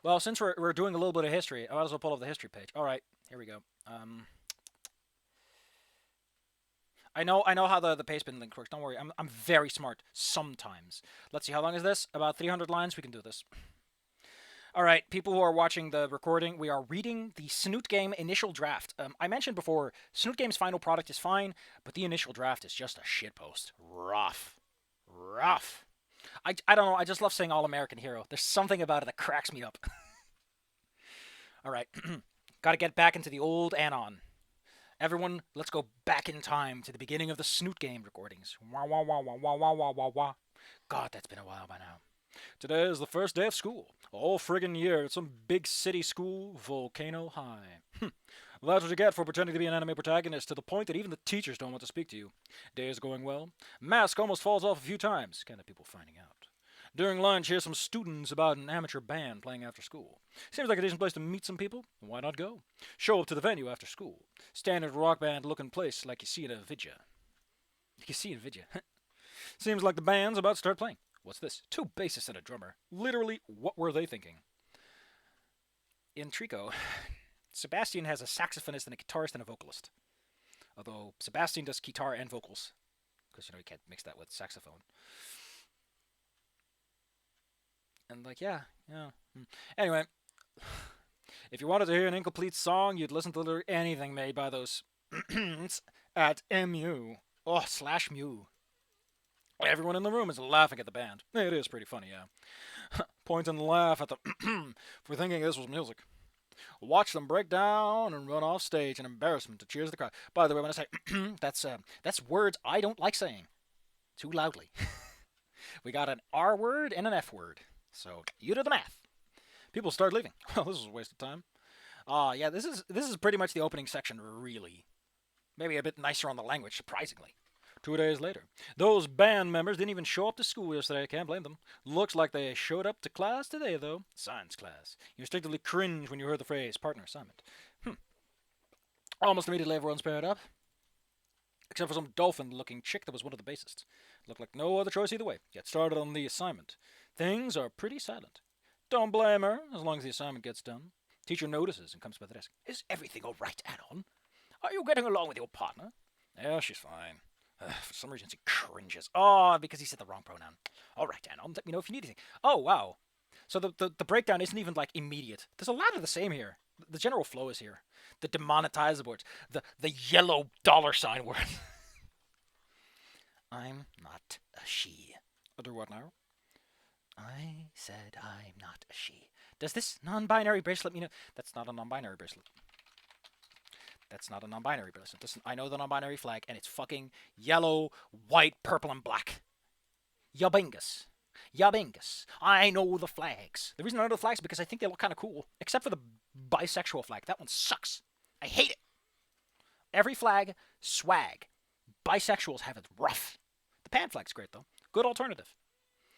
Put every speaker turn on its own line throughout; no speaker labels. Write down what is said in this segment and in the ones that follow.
Well, since we're doing a little bit of history, I might as well pull up the history page. All right, here we go. I know how the pastebin link works. Don't worry, I'm very smart sometimes. Let's see, how long is this? About 300 lines. We can do this. All right, people who are watching the recording, we are reading the Snoot Game initial draft. I mentioned before, Snoot Game's final product is fine, but the initial draft is just a shitpost. Rough. Rough. I don't know, I just love saying All American Hero. There's something about it that cracks me up. All right, gotta get back into the old Anon. Everyone, let's go back in time to the beginning of the Snoot Game recordings. Wah wah wah wah wah wah wah wah wah. God, that's been a while by now. Today is the first day of school. All friggin' year at some big city school, Volcano High. That's what you get for pretending to be an anime protagonist to the point that even the teachers don't want to speak to you. Day is going well. Mask almost falls off a few times. Kind of people finding out. During lunch, here's some students about an amateur band playing after school. Seems like a decent place to meet some people. Why not go? Show up to the venue after school. Standard rock band looking place like you see in a vidya. You can see in a vidya. Seems like the band's about to start playing. What's this? Two bassists and a drummer. Literally, what were they thinking? In Trico, Sebastian has a saxophonist and a guitarist and a vocalist. Although Sebastian does guitar and vocals. Because, you can't mix that with saxophone. And, yeah. Anyway, if you wanted to hear an incomplete song, you'd listen to literally anything made by those at MU. Oh, /mu. Everyone in the room is laughing at the band. It is pretty funny, yeah. Point and laugh at them for thinking this was music. Watch them break down and run off stage in embarrassment to cheers the crowd. By the way, when I say that's words I don't like saying too loudly. We got an R word and an F word. So you do the math. People start leaving. Well, this is a waste of time. Yeah, this is pretty much the opening section, really. Maybe a bit nicer on the language, surprisingly. 2 days later, those band members didn't even show up to school yesterday. I can't blame them. Looks like they showed up to class today, though. Science class. You instinctively cringe when you heard the phrase partner assignment. Almost immediately, everyone's paired up. Except for some dolphin-looking chick that was one of the bassists. Looked like no other choice either way. Get started on the assignment. Things are pretty silent. Don't blame her, as long as the assignment gets done. Teacher notices and comes by the desk. Is everything all right, Anon? Are you getting along with your partner? Yeah, she's fine. For some reason, she cringes. Oh, because he said the wrong pronoun. All right, Anon, let me know if you need anything. Oh, wow. So the breakdown isn't even, immediate. There's a lot of the same here. The general flow is here. The demonetizable words. The yellow $sign word. I'm not a she. Do what now? I said I'm not a she. Does this non-binary bracelet mean it? That's not a non-binary bracelet. That's not a non-binary bracelet. Listen, I know the non-binary flag, and it's fucking yellow, white, purple, and black. Yabingus. Yabingus. I know the flags. The reason I know the flags is because I think they look kind of cool. Except for the bisexual flag. That one sucks. I hate it. Every flag, swag. Bisexuals have it rough. The pan flag's great, though. Good alternative.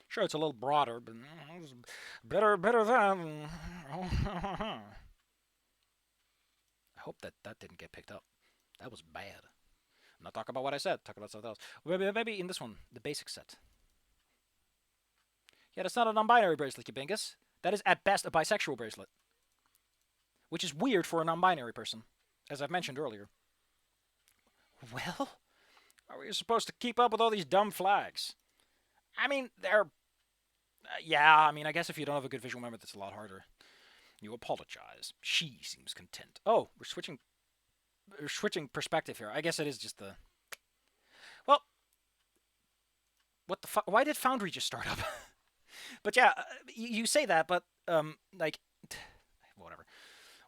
Sure, it's a little broader, but better than... I hope that didn't get picked up. That was bad. I'm not talking about what I said. Talking about something else. Maybe in this one, the basic set. Yeah, that's not a non-binary bracelet, you bingus. That is at best a bisexual bracelet. Which is weird for a non-binary person, as I've mentioned earlier. Well, how are you supposed to keep up with all these dumb flags? I mean, they're... I guess if you don't have a good visual memory, that's a lot harder. You apologize. She seems content. Oh, we're switching perspective here. I guess it is just the... Well, what the fuck? Why did Foundry just start up? But yeah, you say that, but, whatever.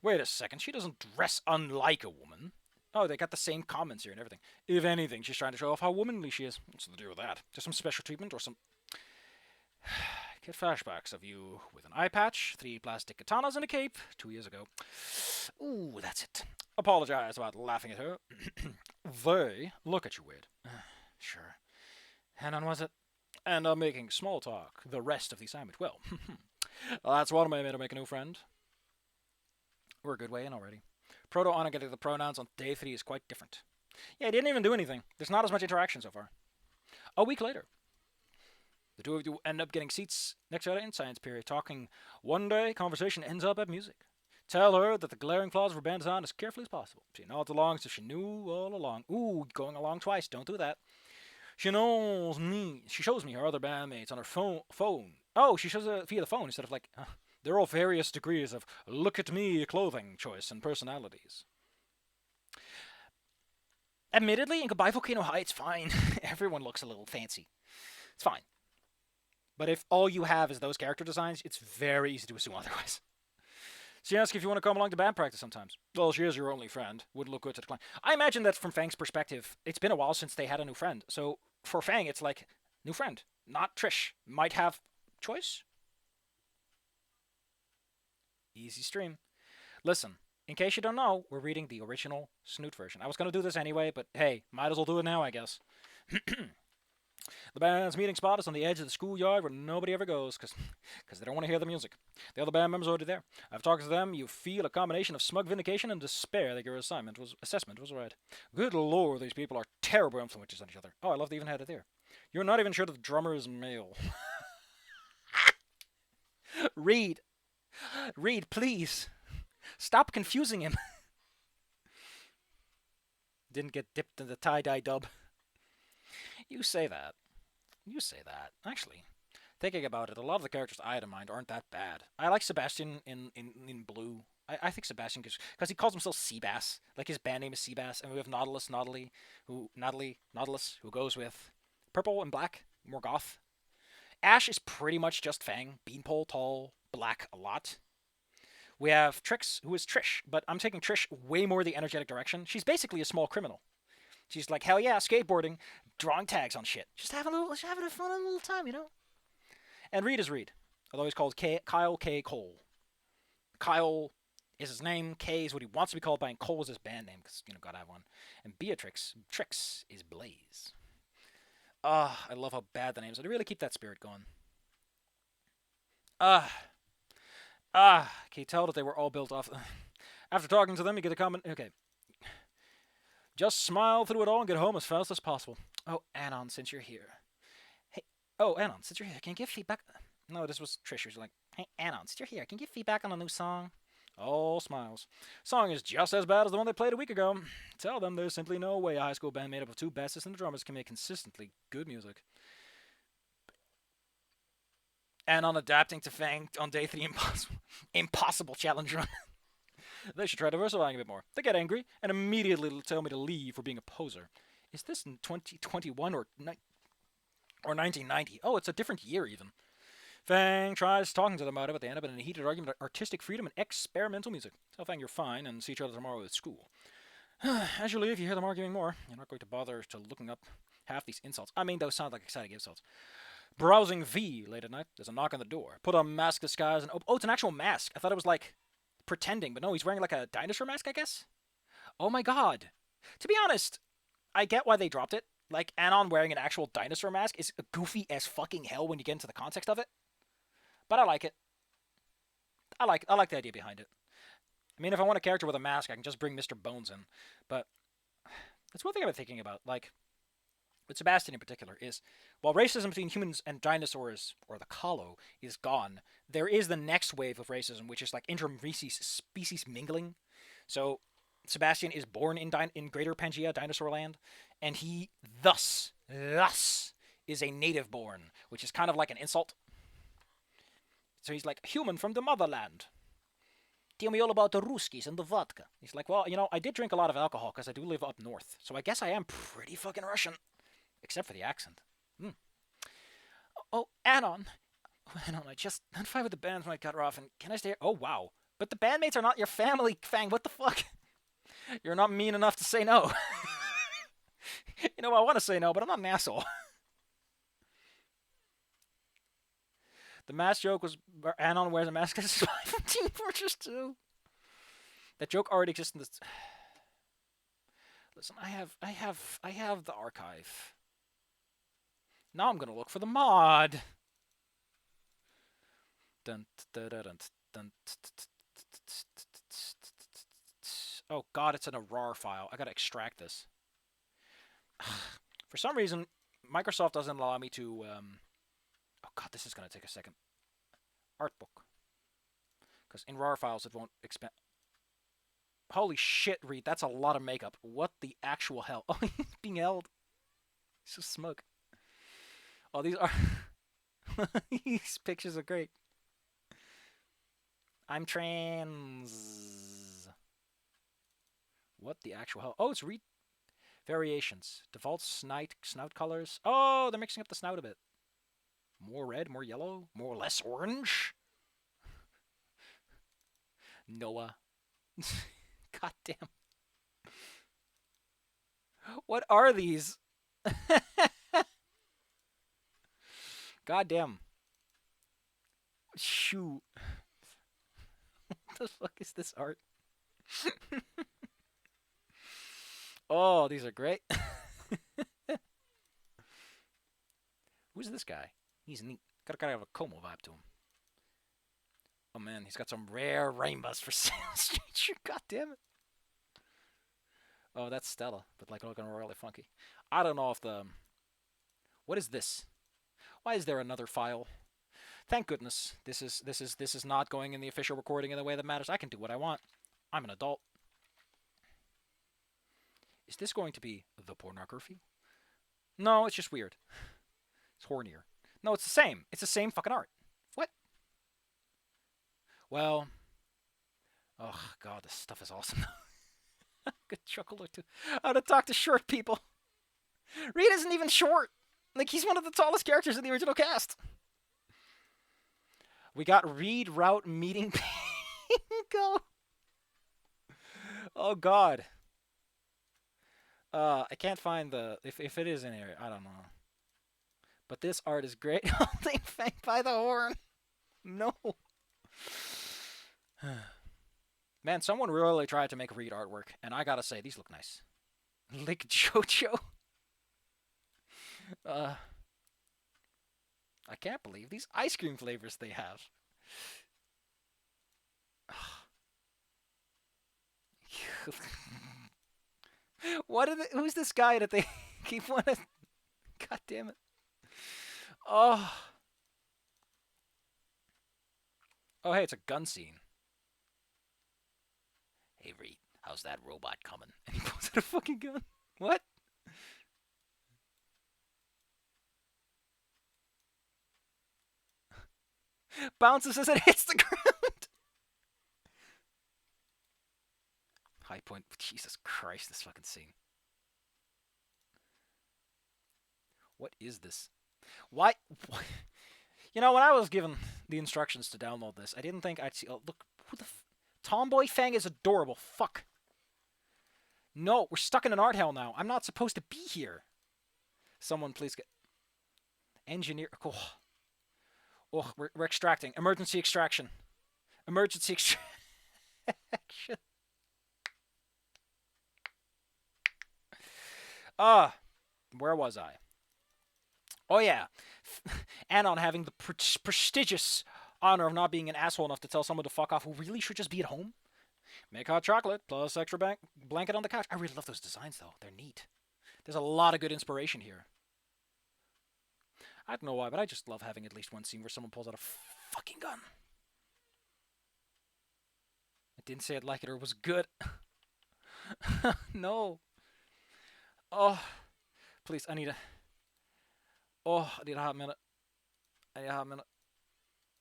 Wait a second, she doesn't dress unlike a woman. Oh, they got the same comments here and everything. If anything, she's trying to show off how womanly she is. What's the deal with that? Just some special treatment or some... Get flashbacks of you with an eye patch, 3 plastic katanas and a cape 2 years ago. Ooh, that's it. Apologize about laughing at her. They look at you weird. Sure. Hanon was it? And I'm making small talk the rest of the assignment. Well, that's one way to make a new friend. We're a good way in already. Proto-Ana getting the pronouns on day 3 is quite different. Yeah, he didn't even do anything. There's not as much interaction so far. A week later. The two of you end up getting seats next to her in science period, talking. One day, conversation ends up at music. Tell her that the glaring flaws of her band design as carefully as possible. She nods along as if she knew all along. Ooh, going along twice. Don't do that. She knows me. She shows me her other bandmates on her phone. Oh, she shows it via the phone instead of like. They're all various degrees of look at me clothing choice and personalities. Admittedly, in Goodbye Volcano High, it's fine. Everyone looks a little fancy. It's fine. But if all you have is those character designs, it's very easy to assume otherwise. She asks if you want to come along to band practice sometimes. Well, she is your only friend. Would look good to decline. I imagine that from Fang's perspective, it's been a while since they had a new friend. So for Fang, it's like, new friend. Not Trish. Might have choice? Easy stream. Listen, in case you don't know, we're reading the original Snoot version. I was going to do this anyway, but hey, might as well do it now, I guess. The band's meeting spot is on the edge of the schoolyard where nobody ever goes, because they don't want to hear the music. The other band members are already there. I've talked to them. You feel a combination of smug vindication and despair that your assessment was right. Good lord, these people are terrible influences on each other. Oh, I love they even had it there. You're not even sure that the drummer is male. Reed, please. Stop confusing him. Didn't get dipped in the tie-dye dub. You say that. Actually, thinking about it, a lot of the characters I had in mind aren't that bad. I like Sebastian in Blue. I think Sebastian, because he calls himself Seabass. Like his band name is Seabass. And we have Nautilus, who goes with purple and black, more goth. Ash is pretty much just Fang. Beanpole, tall, black a lot. We have Trix, who is Trish, but I'm taking Trish way more the energetic direction. She's basically a small criminal. She's like, hell yeah, skateboarding, drawing tags on shit. Just having a fun a little time, you know? And Reed is Reed, although he's called Kyle K. Cole. Kyle is his name, K is what he wants to be called by, and Cole is his band name, because, gotta have one. And Trix is Blaze. I love how bad the names are. They really keep that spirit going. Can you tell that they were all built off? After talking to them, you get a comment. Okay. Just smile through it all and get home as fast as possible. Oh, Anon, since you're here. Hey, Anon, since you're here, can you give feedback? No, this was Trish. She's like, hey, Anon, since you're here, can you give feedback on a new song? All smiles. Song is just as bad as the one they played a week ago. Tell them there's simply no way a high school band made up of two bassists and drummers can make consistently good music. Anon adapting to Fang on day 3 impossible challenge run. They should try diversifying a bit more. They get angry and immediately tell me to leave for being a poser. Is this in 2021 or 1990? Oh, it's a different year even. Fang tries talking to them about it, but they end up in a heated argument about artistic freedom and experimental music. Tell Fang you're fine and see each other tomorrow at school. As you leave, you hear them arguing more. You're not going to bother to looking up half these insults. I mean, those sound like exciting insults. Browsing V late at night. There's a knock on the door. Put on mask disguise and oh, it's an actual mask. I thought it was like pretending, but no, he's wearing like a dinosaur mask, I guess. Oh my god. To be honest, I get why they dropped it. Like, Anon wearing an actual dinosaur mask is goofy as fucking hell when you get into the context of it. But I like it. I like the idea behind it. I mean, if I want a character with a mask, I can just bring Mr. Bones in. But that's one thing I've been thinking about. Like, with Sebastian in particular, is while racism between humans and dinosaurs, or the Kalo, is gone, there is the next wave of racism, which is like species mingling. So Sebastian is born in Greater Pangea, Dinosaur Land, and he thus is a native born, which is kind of like an insult. So he's like, human from the motherland. Tell me all about the Ruskies and the vodka. He's like, well, I did drink a lot of alcohol because I do live up north, so I guess I am pretty fucking Russian. Except for the accent. Oh, Anon, I just had fight with the bands when I cut her off, and can I stay here? Oh, wow. But the bandmates are not your family, Fang. What the fuck? You're not mean enough to say no. I want to say no, but I'm not an asshole. The mask joke was Anon wears a mask as his wife from Team Fortress 2. That joke already exists in this. Listen, I have the archive. Now I'm gonna look for the mod. Oh god, it's in a RAR file. I gotta extract this. For some reason, Microsoft doesn't allow me to God, this is gonna take a second. Art book. Because in RAR files it won't expand. Holy shit, Reed, that's a lot of makeup. What the actual hell? Oh, he's being held. He's so smug. Oh, these are... these pictures are great. I'm trans. What the actual hell? Oh, it's Reed. Variations. Default snout colors. Oh, they're mixing up the snout a bit. More red, more yellow, more or less orange. Noah. God damn. What are these? God damn. Shoot. What the fuck is this art? Oh, these are great. Who's this guy? He's neat. Got to have a Como vibe to him. Oh man, he's got some rare rainbows for sale. God damn it. Oh, that's Stella, but like looking really funky. I don't know if the... What is this? Why is there another file? Thank goodness this is not going in the official recording in the way that matters. I can do what I want. I'm an adult. Is this going to be the pornography? No, it's just weird. It's hornier. No, it's the same. It's the same fucking art. What? Well, oh god, this stuff is awesome. Good chuckle or two. How to talk to short people. Reed isn't even short. Like, he's one of the tallest characters in the original cast. We got Reed Route Meeting Bingo. Oh god. I can't find the... If it is in here, I don't know. But this art is great. Holding Fang by the horn. No. Man, someone really tried to make Reed artwork, and I gotta say, these look nice. Lick Jojo. I can't believe these ice cream flavors they have. What are who's this guy that they keep wanting? God damn it. Oh. Oh, hey, it's a gun scene. Hey, Reed, how's that robot coming? And he pulls out a fucking gun. What? Bounces as it hits the ground. High point. Jesus Christ, this fucking scene. What is this? Why? You know, when I was given the instructions to download this, I didn't think I'd see... Oh, look. Who the... Tomboy Fang is adorable. Fuck. No, we're stuck in an art hell now. I'm not supposed to be here. Someone please get... Engineer... Oh, oh we're extracting. Emergency extraction. Emergency extraction. Where was I? Oh yeah. Anon having the prestigious honor of not being an asshole enough to tell someone to fuck off who really should just be at home. Make hot chocolate plus extra blanket on the couch. I really love those designs though. They're neat. There's a lot of good inspiration here. I don't know why, but I just love having at least one scene where someone pulls out a fucking gun. I didn't say I'd like it or it was good. No. Oh, please, I need a... Oh, I need a hot minute. I need a hot minute.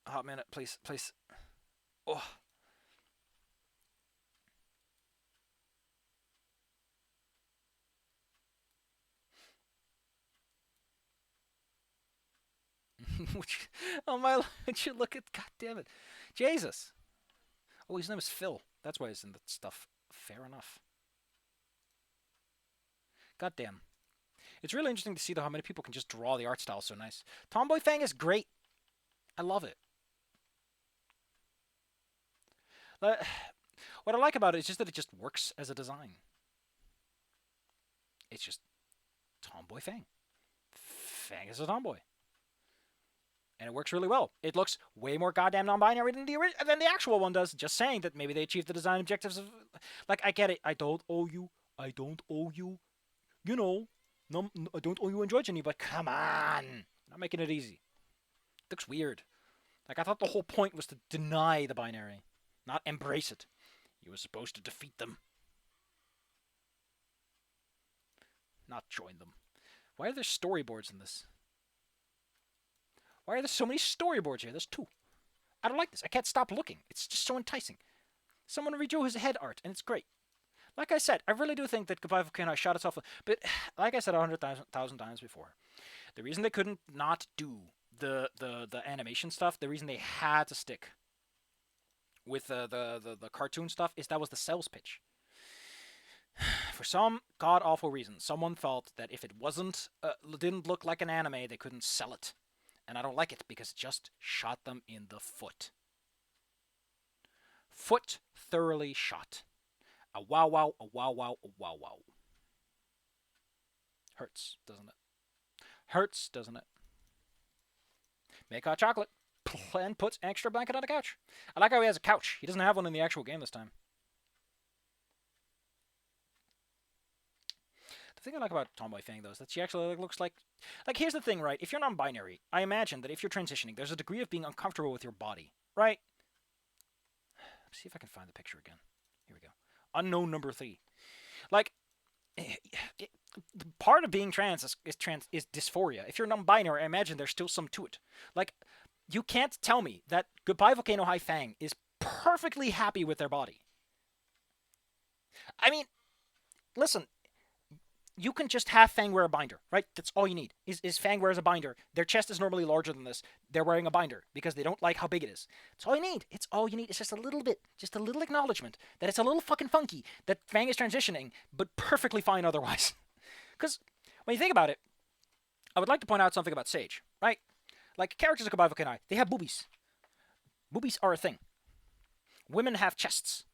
A hot minute, please, please. Oh. Oh my, would you look at... God damn it. Jesus. Oh, his name is Phil. That's why he's in the stuff. Fair enough. God damn. It's really interesting to see, though, how many people can just draw the art style so nice. Tomboy Fang is great. I love it. What I like about it is just that it just works as a design. It's just Tomboy Fang. Fang is a tomboy. And it works really well. It looks way more goddamn non-binary than the actual one does. Just saying that maybe they achieved the design objectives of... Like, I get it. I don't owe you. I don't owe you. You know... No, I don't owe you androgyny, but come on. Not making it easy. Looks weird. Like, I thought the whole point was to deny the binary, not embrace it. You were supposed to defeat them, not join them. Why are there storyboards in this? Why are there so many storyboards here? There's 2. I don't like this. I can't stop looking. It's just so enticing. Someone redrew his head art, and it's great. Like I said, I really do think that Goodbye Volcano shot itself. But like I said 100,000 times before, the reason they couldn't not do the animation stuff, the reason they had to stick with the cartoon stuff is that was the sales pitch. For some god awful reason, someone felt that if it didn't look like an anime, they couldn't sell it. And I don't like it because it just shot them in the foot. Foot thoroughly shot. A wow wow, a wow wow, a wow wow. Hurts, doesn't it? Hurts, doesn't it? Make hot chocolate and puts extra blanket on the couch. I like how he has a couch. He doesn't have one in the actual game this time. The thing I like about Tomboy Fang, though, is that she actually looks like... Like, here's the thing, right? If you're non-binary, I imagine that if you're transitioning, there's a degree of being uncomfortable with your body, right? Let's see if I can find the picture again. Here we go. Unknown number 3. Like, part of being trans is dysphoria. If you're non-binary, I imagine there's still some to it. Like, you can't tell me that Goodbye Volcano High Fang is perfectly happy with their body. I mean, listen... You can just have Fang wear a binder, right? That's all you need, is Fang wears a binder. Their chest is normally larger than this. They're wearing a binder because they don't like how big it is. It's all you need. It's all you need. It's just a little bit, just a little acknowledgement that it's a little fucking funky, that Fang is transitioning, but perfectly fine otherwise. Because when you think about it, I would like to point out something about Sage, right? Like, characters of Goodbye Volcano, they have boobies. Boobies are a thing. Women have chests.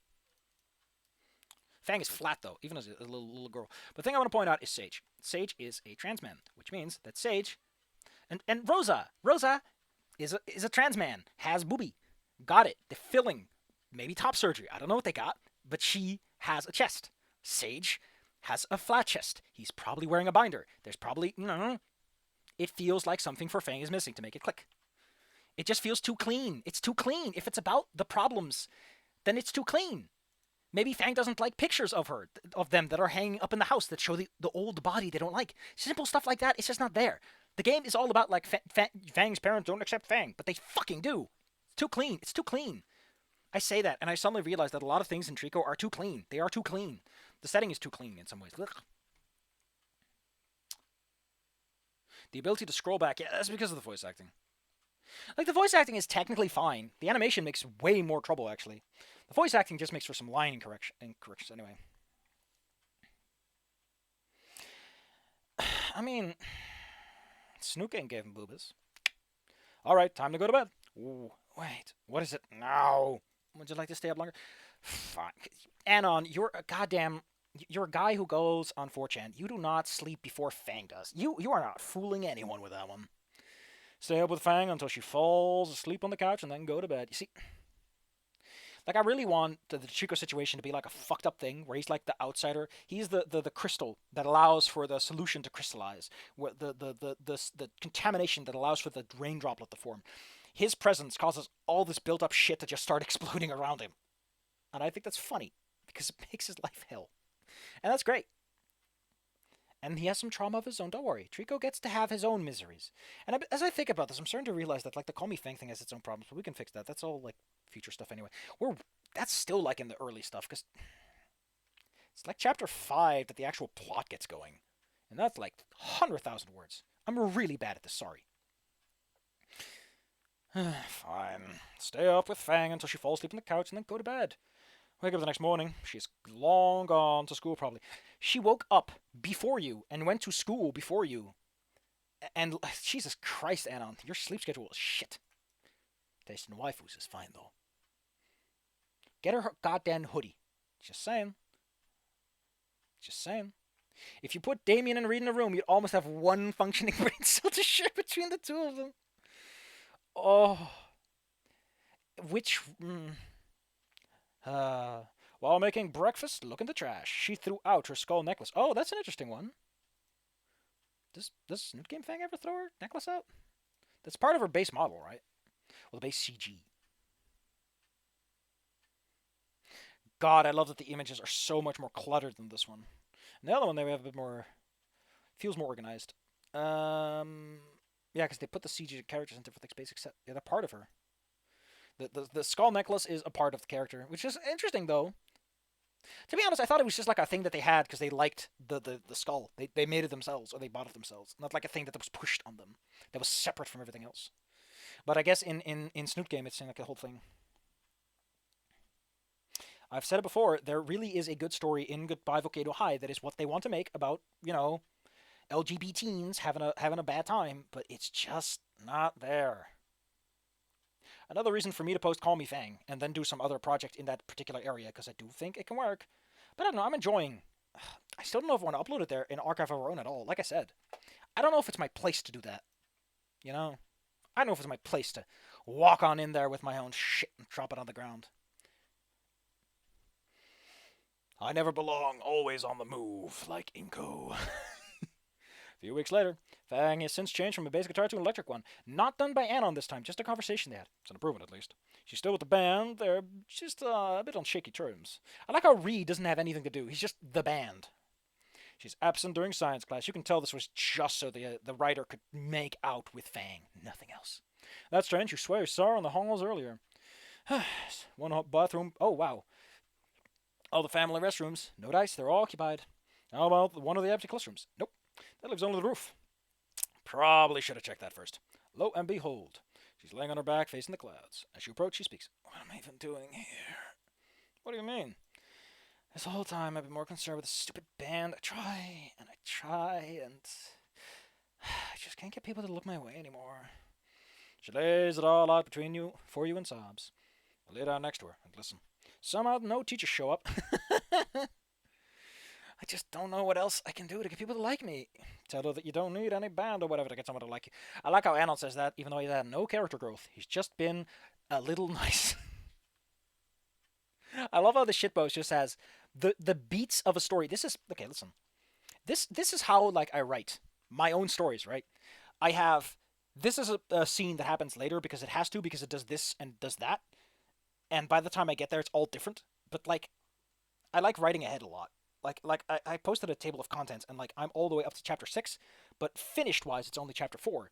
Fang is flat, though, even as a little girl. But the thing I want to point out is Sage. Sage is a trans man, which means that Sage... And Rosa. Rosa is a trans man. Has boobie. Got it. The filling. Maybe top surgery. I don't know what they got. But she has a chest. Sage has a flat chest. He's probably wearing a binder. There's probably... It feels like something for Fang is missing to make it click. It just feels too clean. It's too clean. If it's about the problems, then it's too clean. Maybe Fang doesn't like pictures of them that are hanging up in the house that show the old body they don't like. Simple stuff like that, it's just not there. The game is all about, like, Fang's parents don't accept Fang, but they fucking do. It's too clean. It's too clean. I say that, and I suddenly realize that a lot of things in Trico are too clean. They are too clean. The setting is too clean in some ways. Ugh. The ability to scroll back, yeah, that's because of the voice acting. Like, the voice acting is technically fine. The animation makes way more trouble, actually. The voice acting just makes for some line incorrections anyway. I mean, Snooking gave him boobas. Alright, time to go to bed. Ooh, wait, what is it now? Would you like to stay up longer? Fine. Anon, you're a goddamn... You're a guy who goes on 4chan. You do not sleep before Fang does. You are not fooling anyone with that one. Stay up with Fang until she falls asleep on the couch and then go to bed. You see... Like, I really want the Chico situation to be like a fucked up thing where he's like the outsider. He's the crystal that allows for the solution to crystallize. The contamination that allows for the rain droplet to form. His presence causes all this built up shit to just start exploding around him. And I think that's funny because it makes his life hell. And that's great. And he has some trauma of his own. Don't worry. Trico gets to have his own miseries. And as I think about this, I'm starting to realize that, like, the Call Me Fang thing has its own problems, but we can fix that. That's all, like, future stuff anyway. That's still, like, in the early stuff, because it's like chapter 5 that the actual plot gets going. And that's, like, 100,000 words. I'm really bad at this, sorry. Fine. Stay up with Fang until she falls asleep on the couch and then go to bed. Wake up the next morning. She's long gone to school, probably. She woke up before you and went to school before you. And, Jesus Christ, Anon, your sleep schedule is shit. Tasting waifus is fine, though. Get her goddamn hoodie. Just saying. Just saying. If you put Damien and Reed in a room, you'd almost have one functioning brain cell to share between the two of them. Oh. Which... While making breakfast, look in the trash. She threw out her skull necklace. Oh, that's an interesting one. Does Snoot Game Fang ever throw her necklace out? That's part of her base model, right? Well, the base CG. God, I love that the images are so much more cluttered than this one. And the other one, they have a bit more, feels more organized. Yeah, because they put the CG characters in different things. Basic set, yeah, they're part of her. The skull necklace is a part of the character, which is interesting though. To be honest, I thought it was just like a thing that they had because they liked the skull. They made it themselves or they bought it themselves. Not like a thing that was pushed on them. That was separate from everything else. But I guess in Snoot Game, it's in like a whole thing. I've said it before. There really is a good story in Goodbye Volcano High that is what they want to make about LGBT teens having a bad time, but it's just not there. Another reason for me to post Call Me Fang and then do some other project in that particular area because I do think it can work. But I don't know. I'm enjoying. I still don't know if I want to upload it there in Archive of Our Own at all. Like I said, I don't know if it's my place to do that. You know, I don't know if it's my place to walk on in there with my own shit and drop it on the ground. I never belong, always on the move, like Inko. A few weeks later, Fang has since changed from a bass guitar to an electric one. Not done by Anon this time, just a conversation they had. It's an improvement, at least. She's still with the band, they're just a bit on shaky terms. I like how Reed doesn't have anything to do, he's just the band. She's absent during science class. You can tell this was just so the writer could make out with Fang, nothing else. That's strange, you swear you saw her in the halls earlier. One bathroom, oh wow. All the family restrooms, no dice, they're all occupied. How about one of the empty classrooms? Nope. That leaves only the roof. Probably should have checked that first. Lo and behold, she's laying on her back facing the clouds. As she approaches, she speaks. What am I even doing here? What do you mean? This whole time I've been more concerned with the stupid band. I try and I just can't get people to look my way anymore. She lays it all out for you and sobs. I lay down next to her and listen. Somehow no teachers show up. I just don't know what else I can do to get people to like me. Tell her that you don't need any band or whatever to get someone to like you. I like how Arnold says that, even though he's had no character growth. He's just been a little nice. I love how the shitpost just has the beats of a story. This is okay. Listen, this is how like I write my own stories. Right? I have this is a scene that happens later because it has to because it does this and does that, and by the time I get there, it's all different. But like, I like writing ahead a lot. I posted a table of contents and like I'm all the way up to chapter 6, but finished wise it's only chapter 4.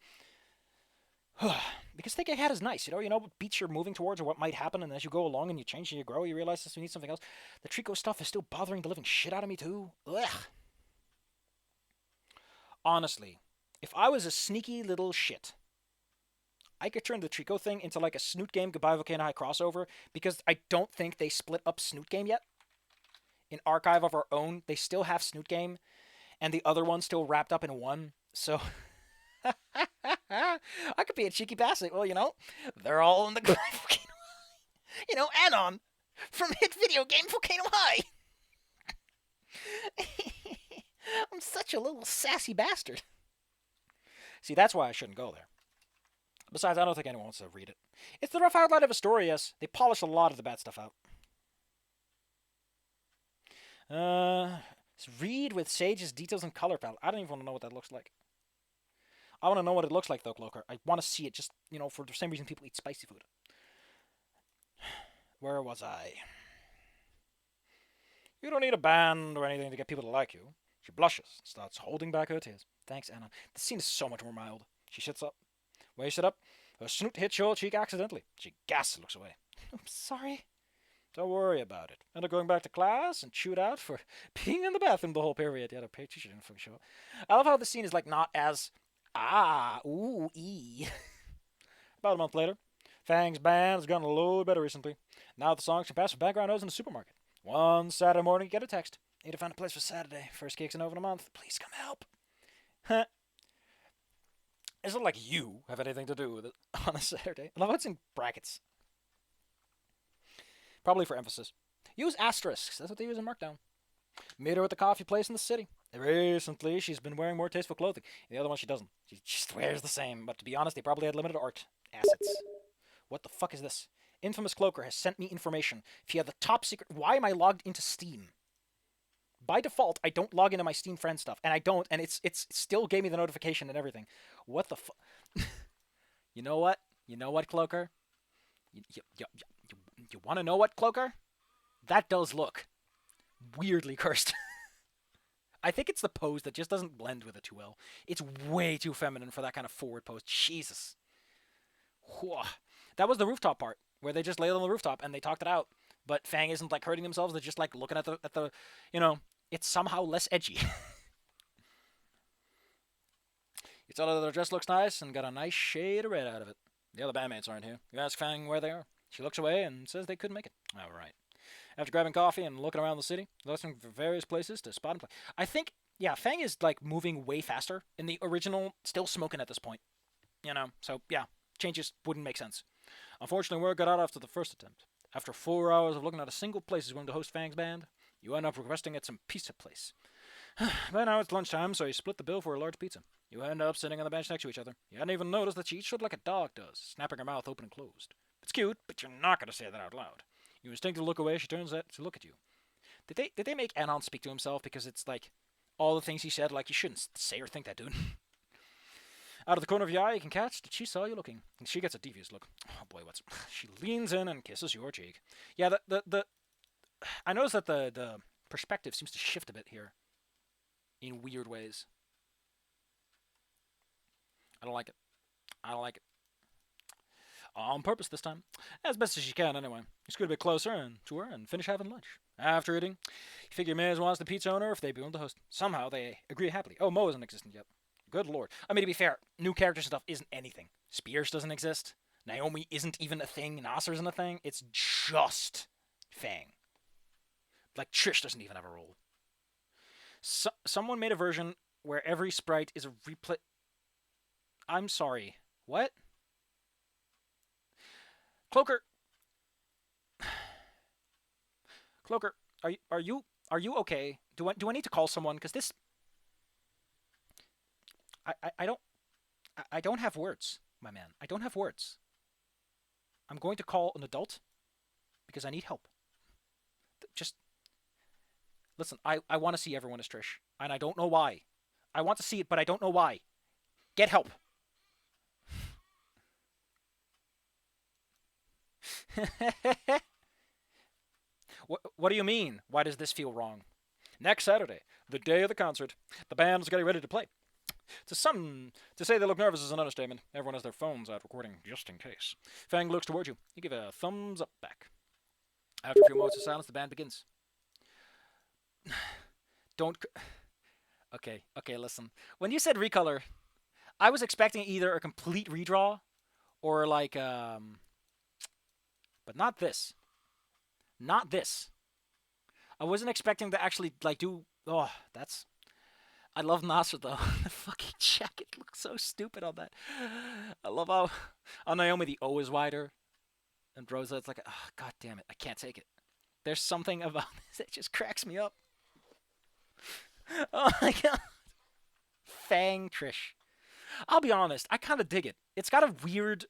Because thinking ahead is nice, you know what beats you're moving towards or what might happen, and as you go along and you change and you grow, you realize this you need something else. The Trico stuff is still bothering the living shit out of me too. Ugh. Honestly, if I was a sneaky little shit, I could turn the Trico thing into like a Snoot Game Goodbye Volcano High crossover because I don't think they split up Snoot Game yet. In Archive of Our Own, they still have Snoot Game, and the other one's still wrapped up in one. So, I could be a cheeky bastard. Well, they're all in the Volcano High. Anon from hit video game Volcano High. I'm such a little sassy bastard. See, that's why I shouldn't go there. Besides, I don't think anyone wants to read it. It's the rough outline of a story, yes. They polish a lot of the bad stuff out. Read with Sage's details and color palette. I don't even want to know what that looks like. I want to know what it looks like, though, Cloaker. I want to see it just, for the same reason people eat spicy food. Where was I? You don't need a band or anything to get people to like you. She blushes and starts holding back her tears. Thanks, Anna. The scene is so much more mild. She sits up. When she sit up, her snoot hits your cheek accidentally. She gasps and looks away. I'm sorry. Don't worry about it. End up going back to class and chewed out for being in the bathroom the whole period. Yeah, the teacher didn't fucking show up. I love how the scene is like not as ooh ee. About a month later, Fang's band has gotten a little better recently. Now the songs can pass for background noise in the supermarket. One Saturday morning, you get a text. Need to find a place for Saturday. First gigs in over a month. Please come help. Huh. It's not like you have anything to do with it on a Saturday. I love how it's in brackets. Probably for emphasis. Use asterisks. That's what they use in Markdown. Meet her at the coffee place in the city. Recently, she's been wearing more tasteful clothing. The other one, she doesn't. She just wears the same. But to be honest, they probably had limited art assets. What the fuck is this? Infamous Cloaker has sent me information via the top secret. Why am I logged into Steam? By default, I don't log into my Steam friend stuff, and I don't, and it's still gave me the notification and everything. What the fuck? You know what? You know what, Cloaker? You want to know what, Cloaker? That does look weirdly cursed. I think it's the pose that just doesn't blend with it too well. It's way too feminine for that kind of forward pose. Jesus. Whew. That was the rooftop part where they just laid on the rooftop and they talked it out. But Fang isn't like hurting themselves. They're just like looking at the you know, it's somehow less edgy. You tell her their dress looks nice and got a nice shade of red out of it. The other bandmates aren't here. You ask Fang where they are. She looks away and says they couldn't make it. All right. After grabbing coffee and looking around the city, listening for various places to spot and play. I think, yeah, Fang is like moving way faster. In the original, still smoking at this point. So yeah, changes wouldn't make sense. Unfortunately, word got out after the first attempt. After 4 hours of looking at a single place is going to host Fang's band, you end up requesting at some pizza place. By now it's lunchtime, so you split the bill for a large pizza. You end up sitting on the bench next to each other. You hadn't even noticed that she eats shit like a dog does, snapping her mouth open and closed. It's cute, but you're not going to say that out loud. You instinctively look away, she turns to look at you. Did they make Anon speak to himself? Because it's like, all the things he said, like, you shouldn't say or think that, dude. Out of the corner of your eye, you can catch that she saw you looking. And she gets a devious look. Oh boy, what's... She leans in and kisses your cheek. Yeah, I noticed that the perspective seems to shift a bit here. In weird ways. I don't like it. I don't like it. On purpose this time. As best as you can, anyway. You scoot a bit closer and to her and finish having lunch. After eating, you figure may as well ask the pizza owner if they'd be willing to host. Somehow they agree happily. Oh, Mo isn't existent yet. Good lord. I mean, to be fair, new characters and stuff isn't anything. Spears doesn't exist. Naomi isn't even a thing. Nasser isn't a thing. It's just Fang. Like, Trish doesn't even have a role. Someone made a version where every sprite is a replay. I'm sorry. What? Cloaker. Cloaker, are you okay? Do I need to call someone? Because this. I don't have words, my man. I don't have words. I'm going to call an adult because I need help. Just listen. I want to see everyone as Trish, and I don't know why. I want to see it, but I don't know why. Get help. What do you mean? Why does this feel wrong? Next Saturday, the day of the concert, the band is getting ready to play. To say they look nervous is an understatement. Everyone has their phones out recording just in case. Fang looks toward you. You give a thumbs up back. After a few moments of silence, the band begins. Don't... Okay, listen. When you said recolor, I was expecting either a complete redraw or like, but not this. Not this. I wasn't expecting to actually, like, do... Oh, that's... I love Nasser, though. The fucking jacket looks so stupid on that. I love how... On Naomi, the O is wider. And Rosa, it's like, oh, god damn it. I can't take it. There's something about this that just cracks me up. Oh, my God. Fang Trish. I'll be honest. I kind of dig it. It's got a weird...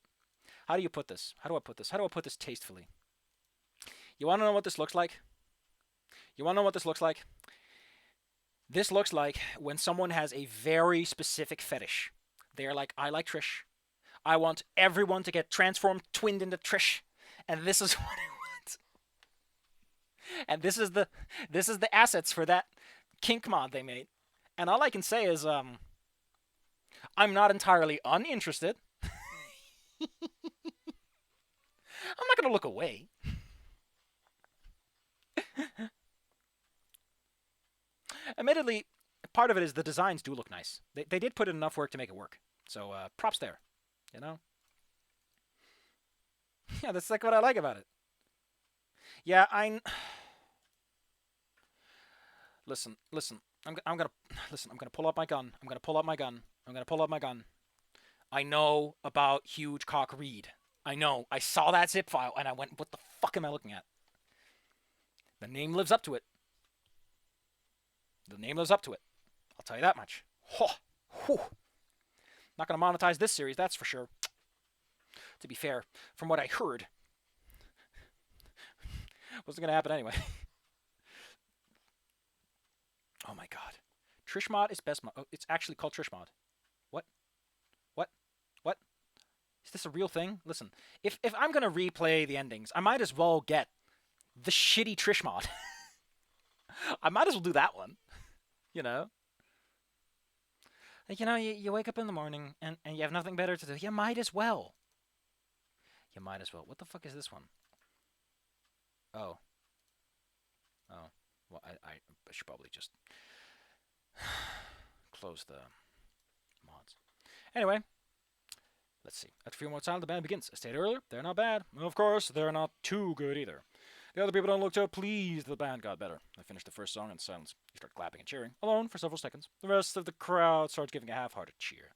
How do you put this? How do I put this? How do I put this tastefully? You want to know what this looks like? You want to know what this looks like? This looks like when someone has a very specific fetish. They're like, I like Trish. I want everyone to get transformed, twinned into Trish. And this is what I want. And this is the assets for that kink mod they made. And all I can say is, I'm not entirely uninterested. I'm not going to look away. Admittedly, part of it is the designs do look nice. They did put in enough work to make it work. So, props there. You know? Yeah, that's like what I like about it. Yeah, Listen. I'm gonna pull out my gun. I'm gonna pull out my gun. I know about Huge Cock Reed. I know. I saw that zip file and I went, what the fuck am I looking at? The name lives up to it. The name lives up to it. I'll tell you that much. Not going to monetize this series, that's for sure. To be fair, from what I heard, wasn't going to happen anyway. Oh my god. Trish mod is best mod. Oh, it's actually called Trish mod. What? this a real thing? Listen, if I'm gonna replay the endings, I might as well get the shitty Trish mod. I might as well do that one. You know, like you wake up in the morning and you have nothing better to do. You might as well. You might as well. What the fuck is this one? Oh, oh. Well, I should probably just close the mods. Anyway, let's see. After a few more times, the band begins. As stated earlier, they're not bad. Of course, they're not too good either. The other people don't look so pleased the band got better. They finish the first song in silence. You start clapping and cheering, alone for several seconds. The rest of the crowd starts giving a half-hearted cheer.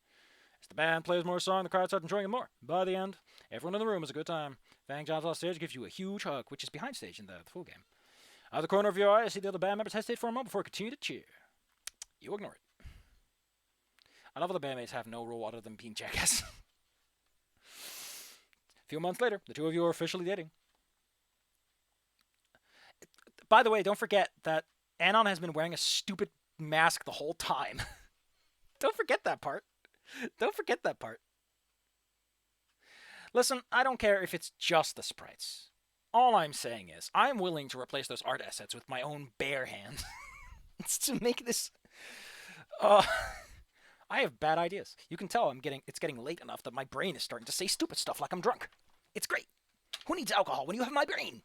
As the band plays more song, the crowd starts enjoying it more. By the end, everyone in the room has a good time. Fang jumps off stage, gives you a huge hug, which is behind stage in the full game. Out of the corner of your eye, you see the other band members hesitate for a moment before continuing to cheer. You ignore it. I love how the bandmates have no role other than being jackass. A few months later, the two of you are officially dating. By the way, don't forget that Anon has been wearing a stupid mask the whole time. Don't forget that part. Don't forget that part. Listen, I don't care if it's just the sprites. All I'm saying is, I'm willing to replace those art assets with my own bare hands. To make this... I have bad ideas. You can tell it's getting late enough that my brain is starting to say stupid stuff like I'm drunk. It's great. Who needs alcohol when you have my brain?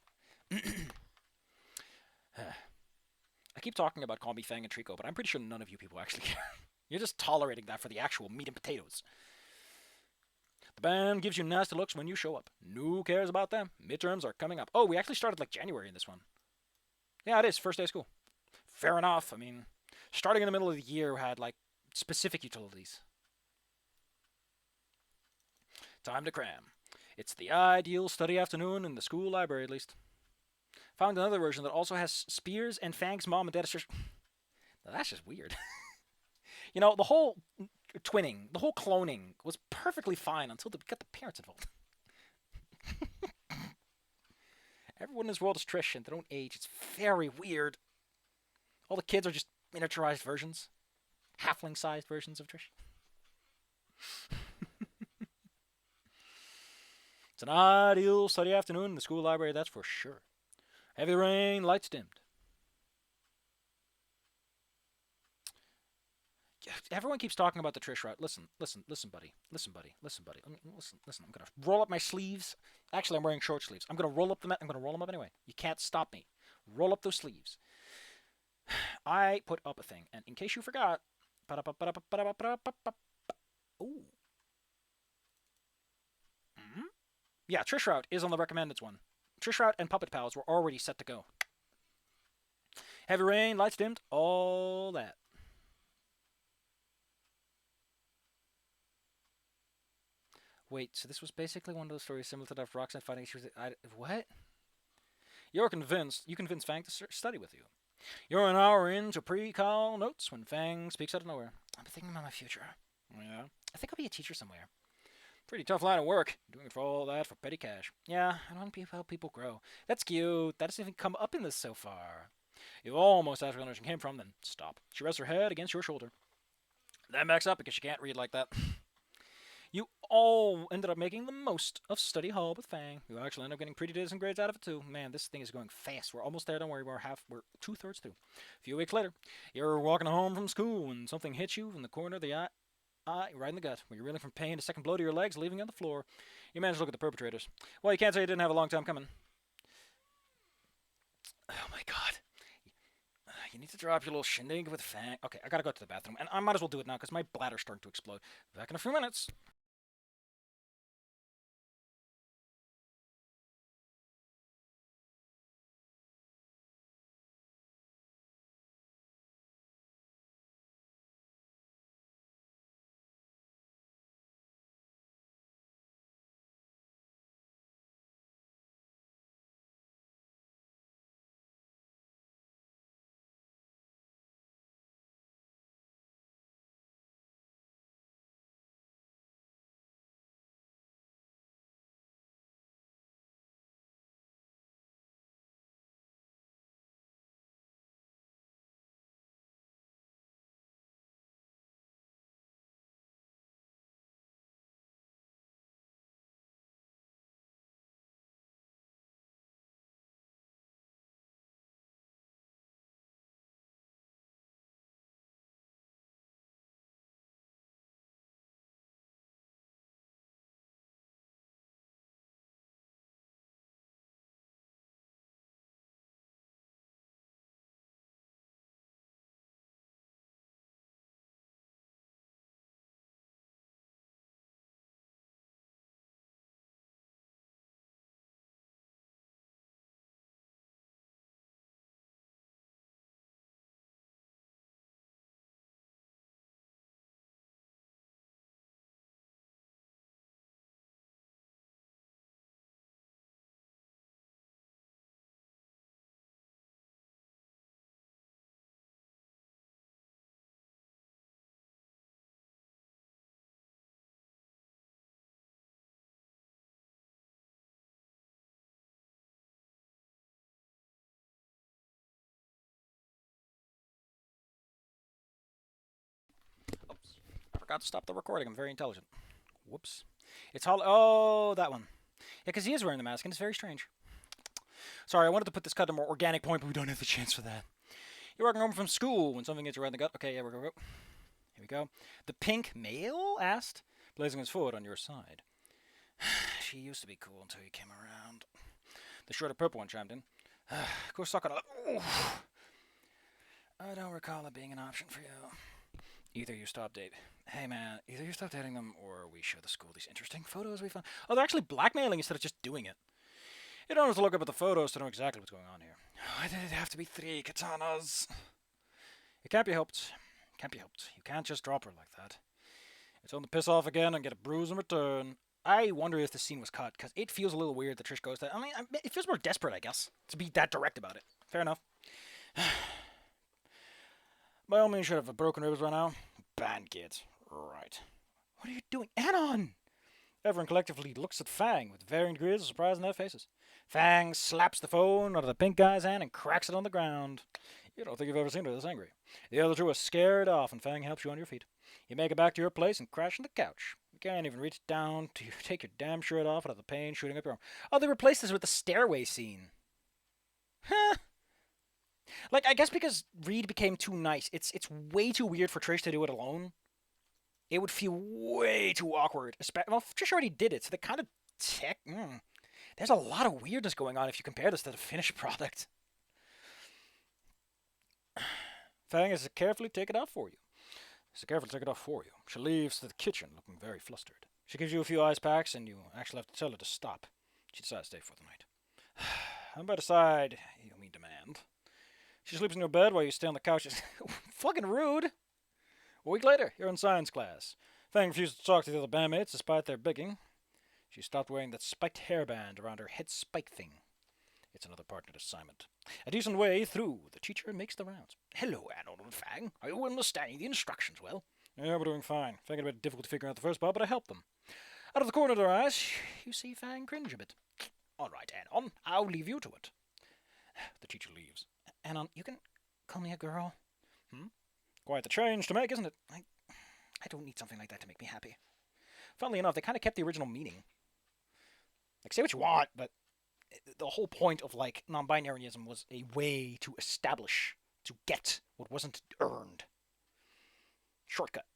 I keep talking about Call Me Fang and Trico, but I'm pretty sure none of you people actually care. You're just tolerating that for the actual meat and potatoes. The band gives you nasty looks when you show up. Who cares about them? Midterms are coming up. Oh, we actually started like January in this one. Yeah, it is. First day of school. Fair enough. I mean, starting in the middle of the year had like specific utilities. Time to cram. It's the ideal study afternoon in the school library, at least. Found another version that also has Spears and Fang's mom and dad. Now, that's just weird. The whole twinning, the whole cloning was perfectly fine until we got the parents involved. Everyone in this world is Trish and they don't age. It's very weird. All the kids are just miniaturized versions. Halfling-sized versions of Trish. It's an ideal study afternoon in the school library, that's for sure. Heavy rain, lights dimmed. Everyone keeps talking about the Trish route. Listen, buddy. Listen. I'm gonna roll up my sleeves. Actually, I'm wearing short sleeves. I'm gonna roll up them anyway. You can't stop me. Roll up those sleeves. I put up a thing, and in case you forgot, ooh. Yeah, Trish route is on the recommended one. Trish route and Puppet Pals were already set to go. Heavy rain, lights dimmed, all that. Wait, so this was basically one of those stories similar to that of Roxanne finding issues. What? You convinced Fang to study with you. You're an hour into pre-call notes when Fang speaks out of nowhere. I'm thinking about my future. Yeah, I think I'll be a teacher somewhere. Pretty tough line of work. Doing it for all that for petty cash. Yeah, I want to help people grow. That's cute. That doesn't even come up in this so far. You almost asked where the came from, then stop. She rests her head against your shoulder. Then backs up because she can't read like that. You all ended up making the most of study hall with Fang. You actually ended up getting pretty decent grades out of it too. Man, this thing is going fast. We're almost there. Don't worry. We're 2/3 through. A few weeks later, you're walking home from school when something hits you in the corner of the eye, right in the gut. When you're reeling from pain, a second blow to your legs, leaving you on the floor. You manage to look at the perpetrators. Well, you can't say you didn't have a long time coming. Oh my god. You need to drop your little shindig with Fang. Okay, I gotta go to the bathroom, and I might as well do it now because my bladder's starting to explode. Back in a few minutes. forgot to stop the recording. I'm very intelligent. Whoops. It's all. Oh, that one. Yeah, because he is wearing the mask, and it's very strange. Sorry, I wanted to put this cut to a more organic point, but we don't have the chance for that. You're walking home from school when something hits you right in the gut. Okay, yeah, we're going to go. Here we go. The pink male asked, placing his foot on your side. She used to be cool until you came around. The shorter purple one chimed in. Go suck on it. I don't recall it being an option for you. Either you stop dating. Hey man, either you stop dating them or we show the school these interesting photos we found. Oh, they're actually blackmailing instead of just doing it. You don't have to look up at the photos to know exactly what's going on here. Why did it have to be 3 katanas? It can't be helped. Can't be helped. You can't just drop her like that. It's on to piss off again and get a bruise in return. I wonder if the scene was cut, because it feels a little weird that Trish goes that. I mean, it feels more desperate, I guess, to be that direct about it. Fair enough. By all means, should have a broken ribs right now. Bad kids. Right. What are you doing? Anon! Everyone collectively looks at Fang with varying degrees of surprise in their faces. Fang slaps the phone out of the pink guy's hand and cracks it on the ground. You don't think you've ever seen her this angry. The other two are scared off, and Fang helps you on your feet. You make it back to your place and crash on the couch. You can't even reach down to take your damn shirt off out of the pain shooting up your arm. Oh, they replaced this with the stairway scene. Huh. Like, I guess because Reed became too nice. It's way too weird for Trish to do it alone. It would feel way too awkward. Well, Trish already did it, so they kind of there's a lot of weirdness going on if you compare this to the finished product. Fang has to carefully take it off for you. She leaves to the kitchen looking very flustered. She gives you a few ice packs, and you actually have to tell her to stop. She decides to stay for the night. I'm by the side, you mean demand. She sleeps in your bed while you stay on the couch. Fucking rude. A week later, you're in science class. Fang refuses to talk to the other bandmates despite their begging. She stopped wearing that spiked hairband around her head spike thing. It's another partnered assignment. A decent way through, the teacher makes the rounds. Hello, Arnold and Fang. Are you understanding the instructions well? Yeah, we're doing fine. Fang had a bit difficult figuring out the first part, but I helped them. Out of the corner of their eyes, you see Fang cringe a bit. All right, Anon, I'll leave you to it. The teacher leaves. Anon, you can call me a girl. Quite the change to make, isn't it? I don't need something like that to make me happy. Funnily enough, they kind of kept the original meaning. Like, say what you want, but the whole point of, like, non-binaryism was a way to establish, to get what wasn't earned. Shortcut.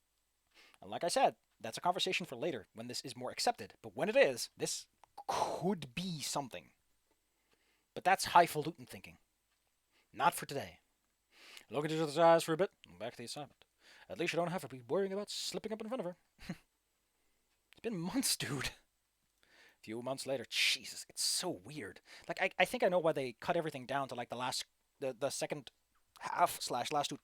And like I said, that's a conversation for later, when this is more accepted. But when it is, this could be something. But that's highfalutin thinking. Not for today. Look at each other's eyes for a bit, and back to the assignment. At least you don't have to be worrying about slipping up in front of her. It's been months, dude. A few months later, Jesus, it's so weird. Like, I think I know why they cut everything down to, like, the second half / last 2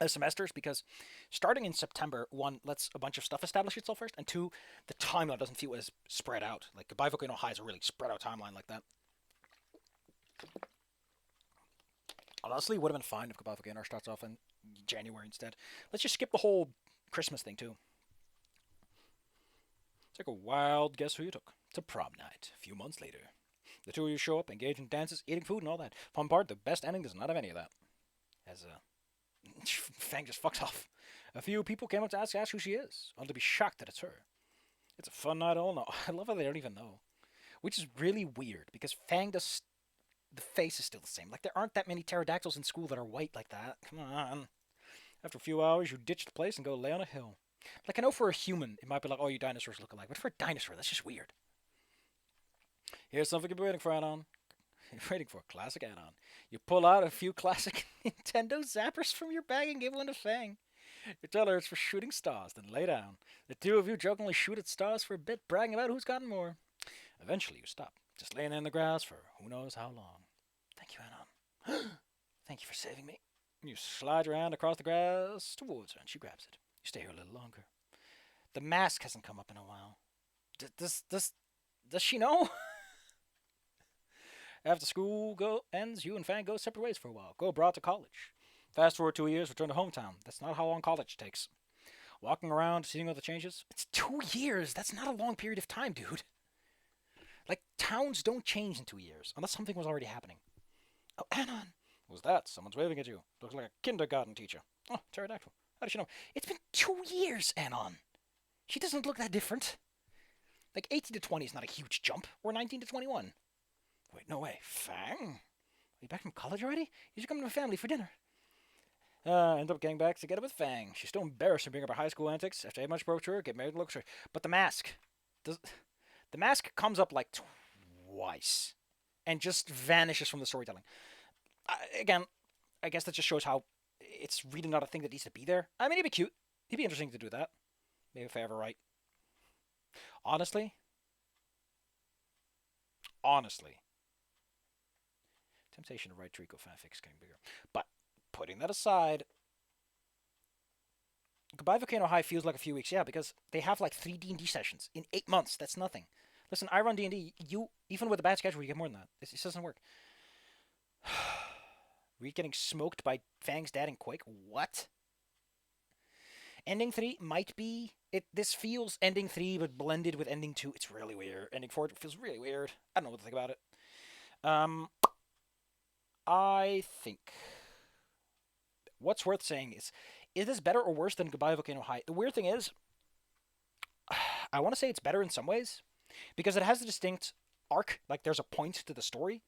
semesters, because starting in September, 1, lets a bunch of stuff establish itself first, and 2, the timeline doesn't feel as spread out. Like, Goodbye Volcano High is a really spread out timeline like that. Honestly, it would have been fine if Goodbye Volcano starts off in January instead. Let's just skip the whole Christmas thing, too. Take a wild guess who you took to prom night a few months later. The two of you show up, engage in dances, eating food, and all that. Fun part, the best ending does not have any of that. As Fang just fucks off. A few people came up to ask who she is, only to be shocked that it's her. It's a fun night all. No, I love how they don't even know. Which is really weird, because Fang does. The face is still the same. Like, there aren't that many pterodactyls in school that are white like that. Come on. After a few hours, you ditch the place and go lay on a hill. Like, I know for a human, it might be like, oh, you dinosaurs look alike. But for a dinosaur, that's just weird. Here's something you've been waiting for, Anon. You're waiting for a classic Anon. You pull out a few classic Nintendo zappers from your bag and give one to Fang. You tell her it's for shooting stars, then lay down. The two of you jokingly shoot at stars for a bit, bragging about who's gotten more. Eventually, you stop, just laying in the grass for who knows how long. Thank you, Anon. Thank you for saving me. You slide your hand across the grass towards her, and she grabs it. You stay here a little longer. The mask hasn't come up in a while. Does she know? After school ends, you and Fang go separate ways for a while. Go abroad to college. Fast forward 2 years, return to hometown. That's not how long college takes. Walking around, seeing all the changes. It's 2 years. That's not a long period of time, dude. Like, towns don't change in 2 years, unless something was already happening. Oh, Anon. Who's that? Someone's waving at you. Looks like a kindergarten teacher. Oh, pterodactyl. How does she know? It's been 2 years, Anon. She doesn't look that different. Like 18 to 20 is not a huge jump, or 19 to 21. Wait, no way. Fang? Are you back from college already? You should come to my family for dinner. End up getting back together with Fang. She's still embarrassed from bringing up her high school antics. After 8 months broke to her, get married and looks her. But the mask. The mask comes up like twice. And just vanishes from the storytelling. Again, I guess that just shows how it's really not a thing that needs to be there. I mean, it'd be cute. It'd be interesting to do that. Maybe if I ever write. Honestly. Temptation to write Trico fanfic is getting bigger. But, putting that aside, Goodbye Volcano High feels like a few weeks. Yeah, because they have like 3 D&D sessions in 8 months. That's nothing. Listen, I run D&D. You, even with a bad schedule, you get more than that. It doesn't work. We're getting smoked by Fang's dad in Quake. What? Ending 3 might be... This feels Ending 3, but blended with Ending 2. It's really weird. Ending 4 feels really weird. I don't know what to think about it. I think... What's worth saying is this better or worse than Goodbye Volcano High? The weird thing is, I want to say it's better in some ways, because it has a distinct arc. Like, there's a point to the story.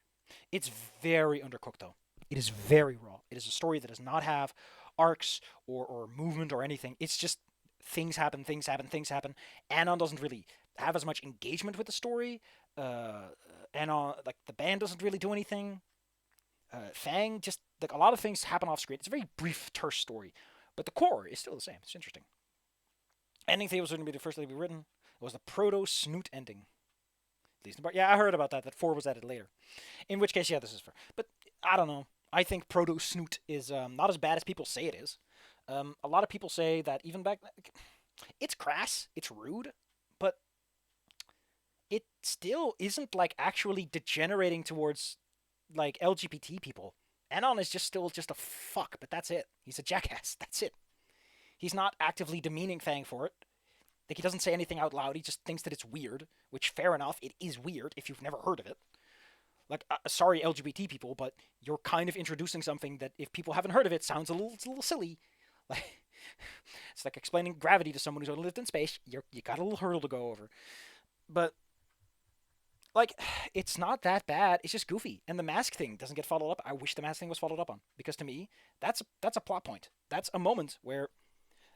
It's very undercooked, though. It is very raw. It is a story that does not have arcs or movement or anything. It's just things happen. Anon doesn't really have as much engagement with the story. Anon, like, the band doesn't really do anything. Fang, just, like, a lot of things happen off screen. It's a very brief, terse story. But the core is still the same. It's interesting. Ending 3 was going to be the first thing to be written. It was the proto-snoot ending. At least, yeah, I heard about that 4 was added later. In which case, yeah, this is fair. But, I don't know. I think proto-snoot is not as bad as people say it is. A lot of people say that even back... It's crass. It's rude. But it still isn't, like, actually degenerating towards, like, LGBT people. Anon is just still just a fuck, but that's it. He's a jackass. That's it. He's not actively demeaning Fang for it. Like, he doesn't say anything out loud. He just thinks that it's weird, which, fair enough, it is weird if you've never heard of it. Like, sorry, LGBT people, but you're kind of introducing something that, if people haven't heard of it, sounds a little silly. Like, it's like explaining gravity to someone who's only lived in space. You got a little hurdle to go over. But, like, it's not that bad. It's just goofy. And the mask thing doesn't get followed up. I wish the mask thing was followed up on. Because to me, that's a plot point. That's a moment where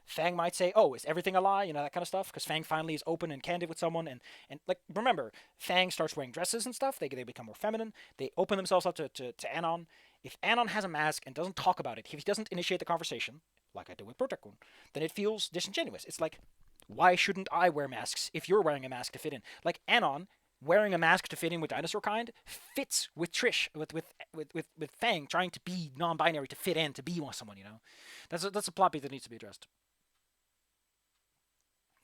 Fang might say, oh, is everything a lie? You know, that kind of stuff. Because Fang finally is open and candid with someone. And like, remember, Fang starts wearing dresses and stuff. They become more feminine. They open themselves up to Anon. If Anon has a mask and doesn't talk about it, if he doesn't initiate the conversation, like I do with Protecun, then it feels disingenuous. It's like, why shouldn't I wear masks if you're wearing a mask to fit in? Like, Anon wearing a mask to fit in with Dinosaur Kind fits with Trish, with Fang trying to be non-binary to fit in, to be someone, you know? That's a plot beat that needs to be addressed.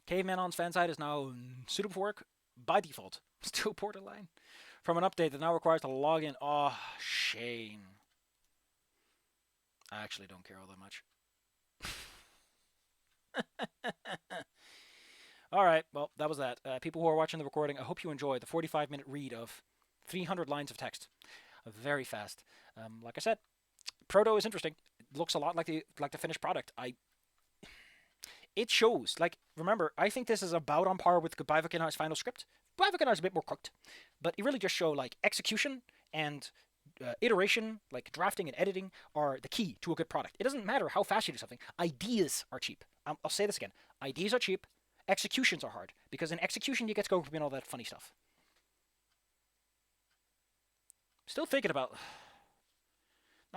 Caveman-On's fan site is now suitable for work by default. Still borderline. From an update that now requires to log in. Oh, shame. I actually don't care all that much. Alright, well, that was that. People who are watching the recording, I hope you enjoyed the 45-minute read of 300 lines of text. Very fast. Like I said, Proto is interesting. It looks a lot like the finished product. It shows. Like, remember, I think this is about on par with Goodbye Volcano's final script. Goodbye Volcano is a bit more cooked, but it really just show, like, execution and iteration, like drafting and editing, are the key to a good product. It doesn't matter how fast you do something. Ideas are cheap. I'll say this again. Ideas are cheap. Executions are hard, because in execution you get scope and all that funny stuff. Still thinking about